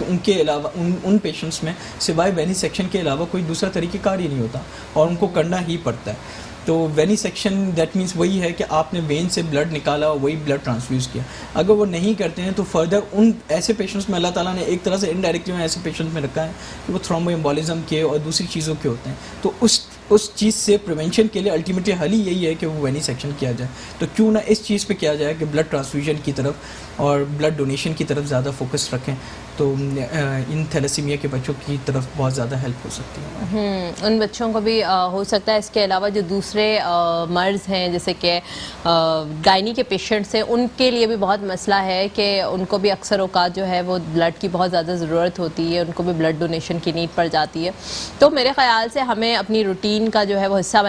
उनके अलावा उन पेशेंट्स में सिवाय वेनिसेक्शन के अलावा कोई दूसरा तरीक़ेकार ही नहीं होता और उनको करना ही पड़ता है। तो वेनिसेक्शन दैट मीन्स वही है कि आपने वेन से ब्लड निकाला और वही ब्लड ट्रांसफ्यूज़ किया। अगर वो नहीं करते हैं तो फर्दर उन ऐसे पेशेंट्स में अल्लाह ताला ने एक तरह से इनडायरेक्टली ऐसे पेशेंट्स में रखा है कि वो थ्रोम्बोएम्बोलिज्म के और दूसरी चीज़ों के होते हैं। तो उस चीज़ से प्रिवेंशन के लिए अल्टीमेटली हल ही यही है कि वो वेनिसेक्शन किया जाए। तो क्यों ना इस चीज़ पे किया जाए कि ब्लड ट्रांसफ्यूजन की तरफ और ब्लड डोनेशन की तरफ ज़्यादा फोकस रखें, तो इन थैलेसीमिया के बच्चों की तरफ बहुत ज़्यादा हेल्प हो सकती है। उन बच्चों को भी हो सकता है। इसके अलावा जो दूसरे मर्ज़ हैं जैसे कि गायनी के पेशेंट्स हैं, उनके लिए भी बहुत मसला है कि उनको भी अक्सर औकात जो है वो ब्लड की बहुत ज़्यादा ज़रूरत होती है, उनको भी ब्लड डोनेशन की नीड पड़ जाती है। तो मेरे ख़्याल से हमें अपनी रूटीन का जो है वो हिस्सा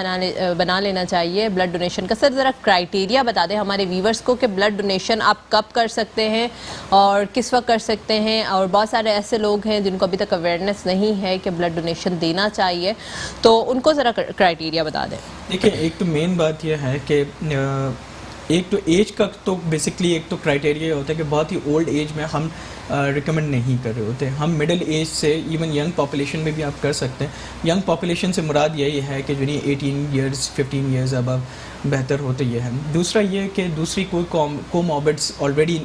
बना लेना चाहिए ब्लड डोनेशन का। सर ज़रा क्राइटेरिया बता दें हमारे व्यूवर्स को कि ब्लड डोनेशन आप कब कर सकते हैं और किस वक्त कर सकते हैं, और बहुत सारे ऐसे लोग हैं जिनको अभी तक अवेयरनेस नहीं है कि ब्लड डोनेशन देना चाहिए, तो उनको ज़रा क्राइटेरिया बता दें। देखिए, एक तो मेन बात यह है कि एक तो एज का तो बेसिकली एक तो क्राइटेरिया होता है कि बहुत ही ओल्ड एज में हम रिकमेंड नहीं कर रहे होते। हम मिडिल एज से इवन यंग पॉपुलेशन में भी आप कर सकते हैं। यंग पॉपुलेशन से मुराद यही है कि जो 18 ईयर्स 15 ईयर्स अब बेहतर होते ये है। दूसरा ये कि दूसरी कोई कोमॉर्बिड्स ऑलरेडी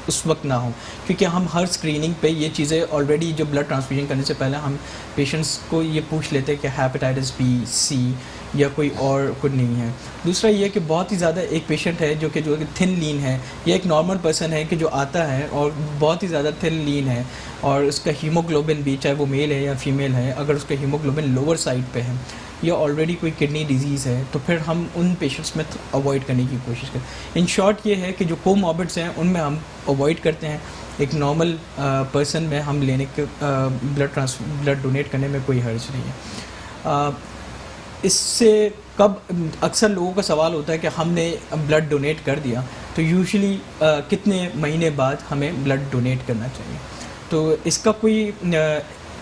उस वक्त ना हो, क्योंकि हम हर स्क्रीनिंग पे ये चीज़ें ऑलरेडी जो ब्लड ट्रांसफ्यूजन करने से पहले हम पेशेंट्स को ये पूछ लेते हैं कि हेपेटाइटिस बी, सी या कोई और कुछ नहीं है। दूसरा ये कि बहुत ही ज़्यादा एक पेशेंट है जो कि थिन लीन है, या एक नॉर्मल पर्सन है कि जो आता है और बहुत ही ज़्यादा थिन लीन है और उसका हीमोग्लोबिन भी, चाहे वो मेल है या फीमेल है, अगर उसका हीमोग्लोबिन लोअर साइड पे है या ऑलरेडी कोई किडनी डिजीज़ है, तो फिर हम उन पेशेंट्स में अवॉइड करने की कोशिश करें। इन शॉर्ट ये है कि जो कोमॉर्बिड्स हैं उनमें हम अवॉइड करते हैं। एक नॉर्मल पर्सन में हम लेने के ब्लड डोनेट करने में कोई हर्ज नहीं है। इससे कब अक्सर लोगों का सवाल होता है कि हमने ब्लड डोनेट कर दिया तो यूजुअली कितने महीने बाद हमें ब्लड डोनेट करना चाहिए। तो इसका कोई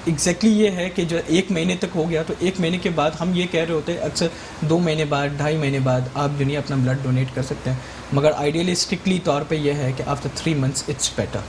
एग्जैक्टली ये है कि जो 1 महीने तक हो गया तो 1 महीने के बाद हम ये कह रहे होते हैं अक्सर 2 महीने बाद, 2.5 महीने बाद आप जो नहीं अपना ब्लड डोनेट कर सकते हैं, मगर आइडियलिस्टिकली तौर पे ये है कि after 3 months it's better.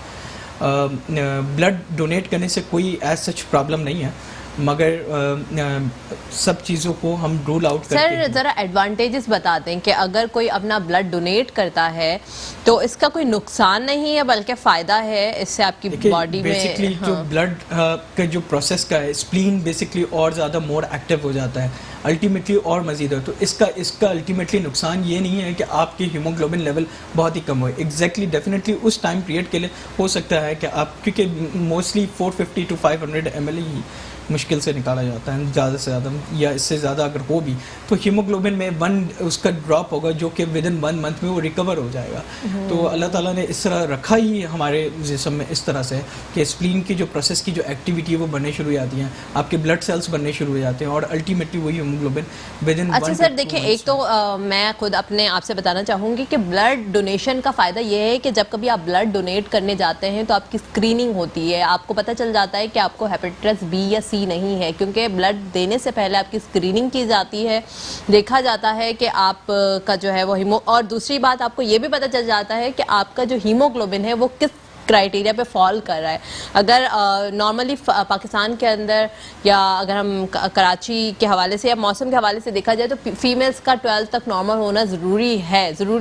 Blood donate करने से कोई एज सच प्रॉब्लम नहीं है, मगर सब चीज़ों को हम रूल आउट करते हैं। सर ज़रा एडवांटेजेस बता दें कि अगर कोई अपना ब्लड डोनेट करता है तो इसका कोई नुकसान नहीं है बल्कि फ़ायदा है इससे आपकी बॉडी में। बेसिकली जो ब्लड का जो प्रोसेस का है, स्प्लीन बेसिकली और ज़्यादा मोर एक्टिव हो जाता है अल्टीमेटली और मज़ीद है। तो इसका अल्टीमेटली नुकसान ये नहीं है कि आपकी हीमोग्लोबिन लेवल बहुत ही कम हो। एग्जैक्टली डेफिनेटली उस टाइम पीरियड के लिए हो सकता है कि आप, क्योंकि मोस्टली 450 to 500 ml ही मुश्किल से निकाला जाता है, ज़्यादा से ज़्यादा या इससे ज़्यादा अगर हो भी तो हीमोग्लोबिन में 1 उसका ड्रॉप होगा जो कि विदिन 1 मंथ में वो रिकवर हो जाएगा। तो अल्लाह ताला ने इस तरह रखा ही हमारे जिस्म में इस तरह से कि स्प्लीन की जो प्रोसेस की जो एक्टिविटी है वो बनने शुरू हो जाती हैं, आपके ब्लड सेल्स बनने शुरू हो जाते हैं और अल्टीमेटली वही हीमोग्लोबिन विदिन। अच्छा सर देखिए, एक तो मैं खुद अपने आपसे बताना चाहूँगी कि ब्लड डोनेशन का फ़ायदा ये है कि जब कभी आप ब्लड डोनेट करने जाते हैं तो आपकी स्क्रीनिंग होती है, आपको पता चल जाता है कि आपको हेपेटाइटिस बी या सी नहीं है, क्योंकि ब्लड देने से पहले आपकी स्क्रीनिंग की जाती है, देखा जाता है कि आप का जो है वो और दूसरी बात आपको ये भी पता चल जाता है कि आपका जो हीमोग्लोबिन है वो किस क्राइटेरिया पे फॉल कर रहा है। अगर नॉर्मली पाकिस्तान के अंदर या अगर हम कराची के हवाले से या मौसम के हवाले से देखा जाए तो फीमेल्स का 12 तक नॉर्मल होना ज़रूरी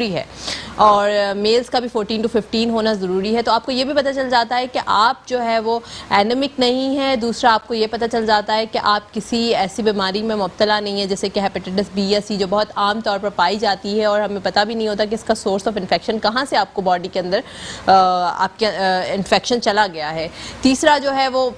है और मेल्स का भी 14 to 15 होना ज़रूरी है। तो आपको ये भी पता चल जाता है कि आप जो है वो एनेमिक नहीं है। दूसरा आपको ये पता चल जाता है कि आप किसी ऐसी बीमारी में मुब्तला नहीं है जैसे कि हेपेटाइटिस बी या सी, जो बहुत आम तौर पर पाई जाती है और हमें पता भी नहीं होता कि इसका सोर्स ऑफ इन्फेक्शन कहाँ से आपको बॉडी के अंदर आपके इन्फेक्शन चला गया है। तीसरा जो है वो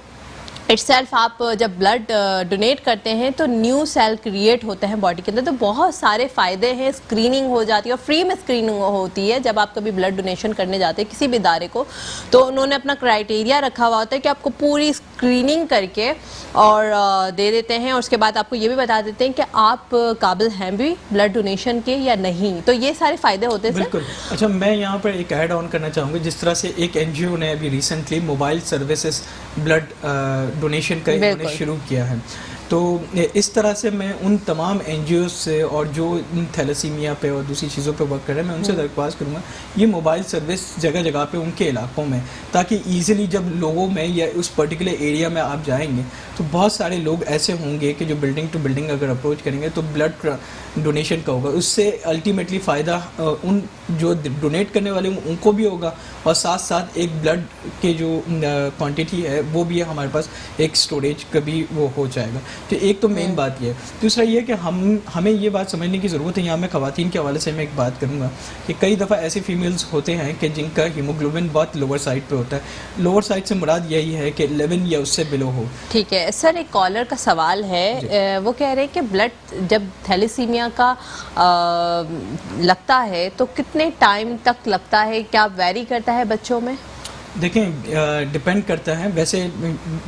इटसेल्फ आप जब ब्लड डोनेट करते हैं तो न्यू सेल क्रिएट होते हैं बॉडी के अंदर, तो बहुत सारे फ़ायदे हैं। स्क्रीनिंग हो जाती है और फ्री में स्क्रीनिंग होती है। जब आप कभी ब्लड डोनेशन करने जाते हैं किसी भी इदारे को तो उन्होंने अपना क्राइटेरिया रखा हुआ होता है कि आपको पूरी स्क्रीनिंग करके और दे देते हैं और उसके बाद आपको ये भी बता देते हैं कि आप काबिल हैं भी ब्लड डोनेशन के या नहीं। तो ये सारे फ़ायदे होते हैं। बिल्कुल। अच्छा, मैं यहाँ पर एक ऐड ऑन करना चाहूँगी। जिस तरह से एक NGO ने अभी recently mobile services blood donation का इन्होंने शुरू किया है, तो इस तरह से मैं उन तमाम NGOs से और जो थैलेसीमिया पे और दूसरी चीज़ों पे वर्क कर रहे हैं, मैं उनसे दरख्वास्त करूँगा ये मोबाइल सर्विस जगह जगह पे उनके इलाकों में, ताकि ईज़िली जब लोगों में या उस पर्टिकुलर एरिया में आप जाएंगे तो बहुत सारे लोग ऐसे होंगे कि जो बिल्डिंग टू बिल्डिंग अगर अप्रोच करेंगे तो ब्लड डोनेशन का होगा, उससे अल्टीमेटली फ़ायदा उन जो डोनेट करने वाले उनको भी होगा, और साथ साथ एक ब्लड के जो क्वांटिटी है वो भी हमारे पास एक स्टोरेज का भी वो हो जाएगा। तो एक तो मेन बात ये है। दूसरा ये है कि हमें ये बात समझने की ज़रूरत है, यहाँ मैं ख़वातीन के हवाले से मैं एक बात करूँगा कि कई दफ़ा ऐसे फीमेल्स होते हैं कि जिनका हीमोग्लोबिन बहुत लोअर साइड पे होता है। लोअर साइड से मुराद यही है कि 11 या उससे बिलो हो। ठीक है सर, एक कॉलर का सवाल है, वो कह रहे हैं कि ब्लड जब थैलेसीमिया का लगता है तो कितने टाइम तक लगता है, क्या वेरी करता है बच्चों में? देखें, डिपेंड करता है। वैसे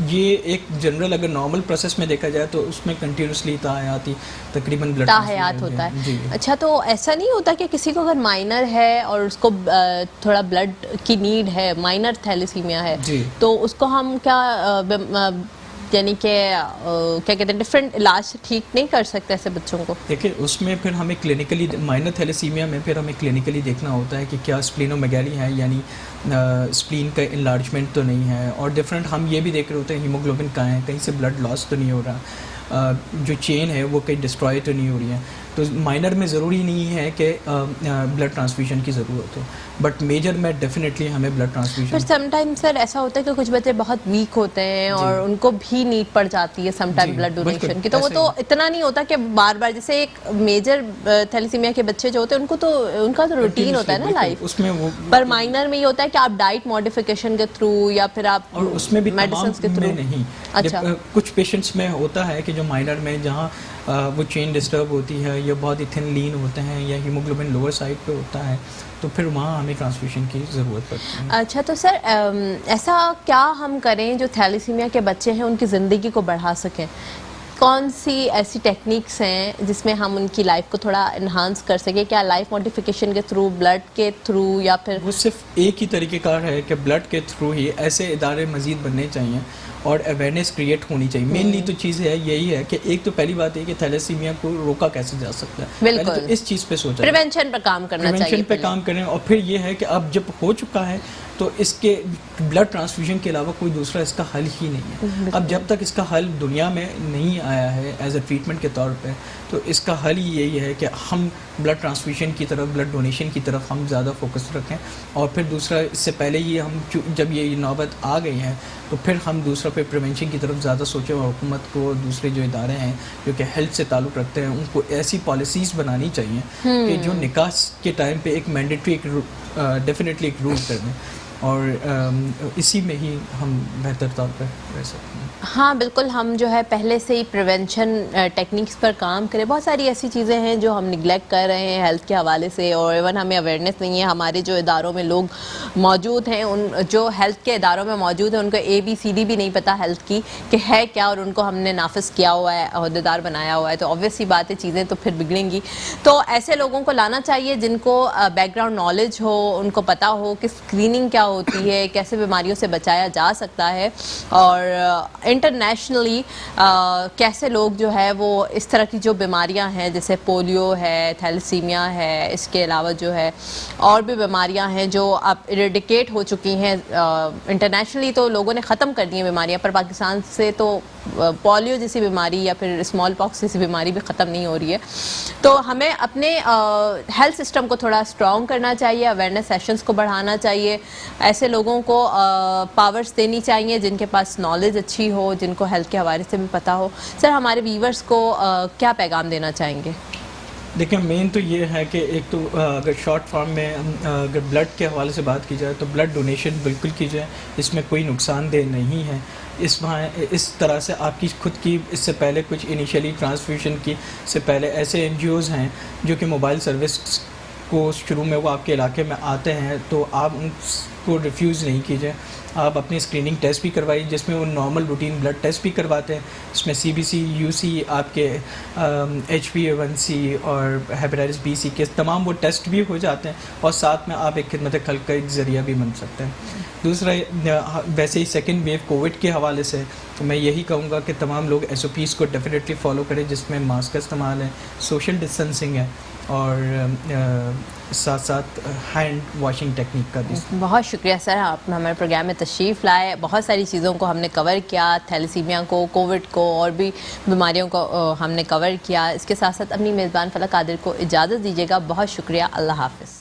ये एक जनरल अगर नॉर्मल प्रोसेस में देखा जाए तो उसमें कंटिन्यूसली ताहयाती तकरीबन ब्लड ताहयात होता है। अच्छा, तो ऐसा नहीं होता कि किसी को अगर माइनर है और उसको थोड़ा ब्लड की नीड है, माइनर थैलेसीमिया है, तो उसको हम क्या यानी कि क्या कहते हैं डिफरेंट इलाज से ठीक नहीं कर सकते ऐसे बच्चों को? देखिए, उसमें फिर हमें क्लिनिकली माइनर थैलेसीमिया में फिर हमें क्लिनिकली देखना होता है कि क्या स्प्लीनोमेगाली है, यानी स्प्लीन का इन्लार्जमेंट तो नहीं है, और डिफरेंट हम ये भी देख रहे होते हैं हीमोग्लोबिन कहाँ है, कहीं से ब्लड लॉस तो नहीं हो रहा, जो चेन है वो कहीं डिस्ट्रॉय तो नहीं हो रही है। तो माइनर में ज़रूरी नहीं है कि ब्लड ट्रांसफ्यूजन की ज़रूरत हो, बट मेजर में डेफिनेटली हमें ब्लड ट्रांसफ्यूजन। पर समटाइम्स सर ऐसा होता है कि कुछ बच्चे बहुत वीक होते हैं और उनको भी नीड पड़ जाती है समटाइम ब्लड डोनेशन की, तो वो तो इतना नहीं होता कि बार बार, जैसे एक मेजर थैलेसीमिया के बच्चे जो होते हैं उनको तो उनका तो रूटीन होता है ना लाइफ उसमें वो, पर माइनर में ये होता है कि आप डाइट मॉडिफिकेशन के थ्रू या फिर आप और उसमें भी मेडिसिन के थ्रू नहीं। अच्छा, कुछ पेशेंट्स में होता है कि जो माइनर में जहाँ वो चेन डिस्टर्ब होती है या बहुत ही थिन लीन होते हैं या हीमोग्लोबिन लोअर साइड पे होता है, तो फिर वहाँ हमें ट्रांसफ्यूशन की ज़रूरत पड़ती है। अच्छा, तो सर ऐसा क्या हम करें जो थैलेसीमिया के बच्चे हैं उनकी ज़िंदगी को बढ़ा सकें? कौन सी ऐसी टेक्निक्स हैं जिसमें हम उनकी लाइफ को थोड़ा इन्हांस कर सकें? क्या लाइफ मॉडिफिकेशन के थ्रू, ब्लड के थ्रू, या फिर वो सिर्फ एक ही तरीक़ेकार है कि ब्लड के थ्रू ही ऐसे इदारे मज़ीद बनने चाहिए और अवेयरनेस क्रिएट होनी चाहिए। मेनली तो चीज़ है यही है कि एक तो पहली बात है कि थैलेसीमिया को रोका कैसे जा सकता है, पहले तो इस चीज़ पे सोचा, प्रिवेंशन पे काम करना चाहिए, प्रिवेंशन पे काम करें। और फिर ये है कि अब जब हो चुका है तो इसके ब्लड ट्रांसफ्यूजन के अलावा कोई दूसरा इसका हल ही नहीं है। अब जब तक इसका हल दुनिया में नहीं आया है एज ए ट्रीटमेंट के तौर पे, तो इसका हल ही यही है कि हम ब्लड ट्रांसफ्यूजन की तरफ, ब्लड डोनेशन की तरफ हम ज़्यादा फोकस रखें। और फिर दूसरा, इससे पहले ही हम जब ये नौबत आ गई है तो फिर हम दूसरा पे प्रिवेंशन की तरफ ज़्यादा सोचें, और हुकूमत को दूसरे जो इदारे हैं जो कि हेल्थ से ताल्लुक़ रखते हैं उनको ऐसी पॉलिसीज़ बनानी चाहिए कि जो निकाह के टाइम पे एक मैंडेटरी, एक डेफिनेटली एक रूल कर दें, और इसी में ही हम बेहतर तौर पर रह सकते हैं। हाँ बिल्कुल, हम जो है पहले से ही प्रिवेंशन टेक्निक्स पर काम करें। बहुत सारी ऐसी चीज़ें हैं जो हम निगलेक्ट कर रहे हैं हेल्थ के हवाले से, और इवन हमें अवेयरनेस नहीं है। हमारे जो इदारों में लोग मौजूद हैं, उन जो हेल्थ के इदारों में मौजूद हैं, उनको ABCD भी नहीं पता हेल्थ की कि है क्या, और उनको हमने नाफिज किया हुआ है, अहदेदार बनाया हुआ है, तो ऑब्वियस सी बात है चीज़ें तो फिर बिगड़ेंगी। तो ऐसे लोगों को लाना चाहिए जिनको बैकग्राउंड नॉलेज हो, उनको पता हो कि स्क्रीनिंग क्या होती है, कैसे बीमारियों से बचाया जा सकता है, और इंटरनेशनली कैसे लोग जो है वो इस तरह की जो बीमारियां हैं जैसे पोलियो है, थैलेसीमिया है, इसके अलावा जो है और भी बीमारियां हैं जो अब इरेडिकेट हो चुकी हैं इंटरनेशनली, तो लोगों ने ख़त्म कर दी हैं बीमारियां, पर पाकिस्तान से तो पोलियो जैसी बीमारी या फिर स्मॉल पॉक्स जैसी बीमारी भी ख़त्म नहीं हो रही है। तो हमें अपने हेल्थ सिस्टम को थोड़ा स्ट्रॉन्ग करना चाहिए, अवेयरनेस सेशंस को बढ़ाना चाहिए, ऐसे लोगों को पावर्स देनी चाहिए जिनके पास नॉलेज अच्छी हो, जिनको हेल्थ के हवाले से भी पता हो। सर, हमारे व्यूवर्स को क्या पैगाम देना चाहेंगे? देखिए, मेन तो ये है कि एक तो अगर शॉर्ट फॉर्म में अगर ब्लड के हवाले से बात की जाए तो ब्लड डोनेशन बिल्कुल कीजिए, इसमें कोई नुकसानदेह नहीं है। इस तरह से आपकी खुद की, इससे पहले कुछ इनिशियली ट्रांसफ्यूशन की से पहले ऐसे NGOs हैं जो कि मोबाइल सर्विस को शुरू में वो आपके इलाके में आते हैं, तो आप उनको रिफ्यूज़ नहीं कीजिए, आप अपनी स्क्रीनिंग टेस्ट भी करवाइए, जिसमें वो नॉर्मल रूटीन ब्लड टेस्ट भी करवाते हैं। इसमें CBC, UC, आपके HbA1c और हेपेटाइटिस B, C के तमाम वो टेस्ट भी हो जाते हैं, और साथ में आप एक खिदमत खल्क का एक ज़रिया भी बन सकते हैं। दूसरा, वैसे ही सेकेंड वेव कोविड के हवाले से तो मैं यही कहूँगा कि तमाम लोग SOPs को डेफिनेटली फॉलो करें, जिसमें मास्क का इस्तेमाल है, सोशल डिस्टेंसिंग है, और साथ साथ हैंड वॉशिंग टेक्निक का भी। बहुत शुक्रिया सर, आप हमारे प्रोग्राम में तशरीफ़ लाए। बहुत सारी चीज़ों को हमने कवर किया, थैलेसीमिया को, कोविड को और भी बीमारियों को हमने कवर किया। इसके साथ साथ अपनी मेज़बान फलक कादिर को इजाज़त दीजिएगा। बहुत शुक्रिया, अल्लाह हाफ़िज़।